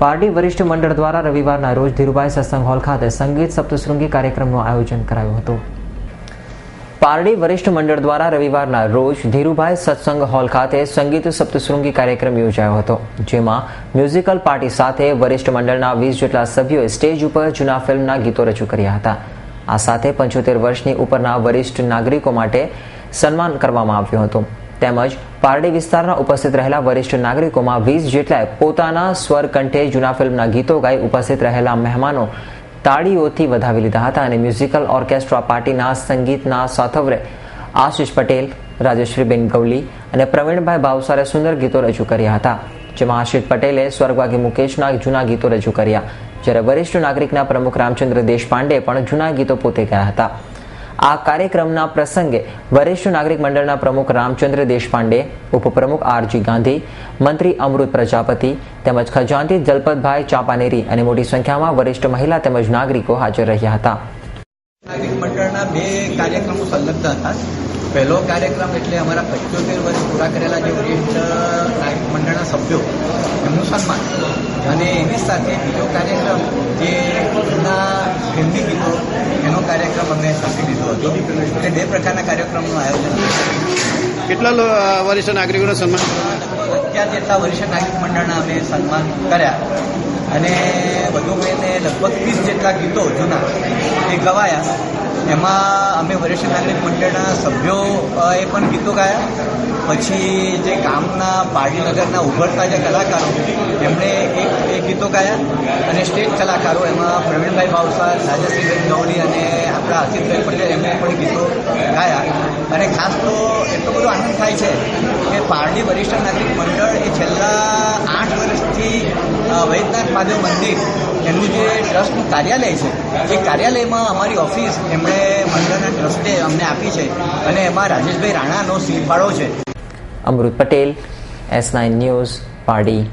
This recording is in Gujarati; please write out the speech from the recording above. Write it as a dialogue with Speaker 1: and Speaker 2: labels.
Speaker 1: પારડી વરિષ્ઠ મંડળ દ્વારા રવિવારના રોજ ધીરુભાઈ સત્સંગ હોલ ખાતે સંગીત સપ્તશૃંગી કાર્યક્રમનું આયોજન કરાયું હતું। પારડી વરિષ્ઠ મંડળ દ્વારા રવિવારના રોજ ધીરુભાઈ સત્સંગ હોલ ખાતે સંગીત સપ્તશૃંગી કાર્યક્રમ યોજાયો હતો, જેમાં મ્યુઝિકલ પાર્ટી સાથે વરિષ્ઠ મંડળના 20 જેટલા સભ્યોએ સ્ટેજ ઉપર જૂના ફિલ્મના ગીતો રજૂ કર્યા હતા। આ સાથે 75 વર્ષની ઉપરના વરિષ્ઠ નાગરિકો માટે સન્માન કરવામાં આવ્યું હતું, તેમજ પારડી વિસ્તારના ઉપસ્થિત રહેલા વરિષ્ઠ નાગરિકોમાં 20 જેટલાએ પોતાના સ્વર કંઠે જૂના ફિલ્મના ગીતો ગાઈ ઉપસ્થિત રહેલા મહેમાનો તાળીઓથી વધાવી લીધા હતા અને મ્યુઝિકલ ઓર્કેસ્ટ્રા પાર્ટીના સંગીતના સાથવરે આશિષ પટેલ, રાજેશ્રીબેન ગવલી અને પ્રવીણભાઈ ભાવસારે સુંદર ગીતો રજૂ કર્યા હતા, જેમાં આશિષ પટેલે સ્વર્ગવાગી મુકેશના જૂના ગીતો રજૂ કર્યા, જ્યારે વરિષ્ઠ નાગરિકના પ્રમુખ રામચંદ્ર દેશપાંડે પણ જૂના ગીતો પોતે ગાયા હતા। આ કાર્યક્રમના પ્રસંગે વરિષ્ઠ નાગરિક મંડળના પ્રમુખ રામચંદ્ર દેશપાંડે, ઉપપ્રમુખ આરજી ગાંધી, મંત્રી અમૃત પ્રજાપતિ તેમજ ખજાનચી જલપતભાઈ ચાપાનેરી અને મોટી સંખ્યામાં વરિષ્ઠ મહિલા તેમજ નાગરિકો હાજર રહ્યા હતા।
Speaker 2: નાગરિક મંડળના 2 કાર્યક્રમો સંલગ્ન હતા। પહેલો કાર્યક્રમ એટલે અમારા 75 વર્ષ પૂરા કરેલા જે વરિષ્ઠ નાગરિક મંડળના સભ્યો એમનું સન્માન, અને એની સાથે બીજો કાર્યક્રમ જે જૂના ફિલ્મી ગીતો એનો કાર્યક્રમ અમને સાંભળી લીધો હતો। એટલે 2 પ્રકારના કાર્યક્રમનું આયોજન હતું।
Speaker 3: કેટલા વરિષ્ઠ નાગરિકોનું સન્માન?
Speaker 2: 11 જેટલા વરિષ્ઠ નાગરિક મંડળના અમે સન્માન કર્યા અને વધુ મળીને લગભગ 30 જેટલા ગીતો જૂના એ ગવાયા। એમાં અમે વરિષ્ઠ નાગરિક મંડળના સભ્યોએ પણ ગીતો ગાયા, પછી જે ગામના પારડીનગરના ઉભરતા જે કલાકારો એમણે એક ગીતો ગાયા, અને સ્ટેજ કલાકારો એમાં પ્રવીણભાઈ ભાવસાર, રાજેશ્રીબેન ગવલી અને આપણા અસિતભાઈ પટેલ એમણે પણ ગીતો ગાયા। અને ખાસ તો એટલો બધો આનંદ થાય છે કે પારડી વરિષ્ઠ નાગરિક મંડળ એ છેલ્લા 8 વર્ષથી વૈદ્યનાથ મહાદેવ મંદિર એનું જે ટ્રસ્ટનું કાર્યાલય છે એ કાર્યાલયમાં અમારી ઓફિસ એમણે મંડળના ટ્રસ્ટે અમને આપી છે, અને એમાં રાજેશભાઈ રાણાનો સિંહ ફાળો છે।
Speaker 1: અમૃત પટેલ, S9 ન્યૂઝ, પારડી।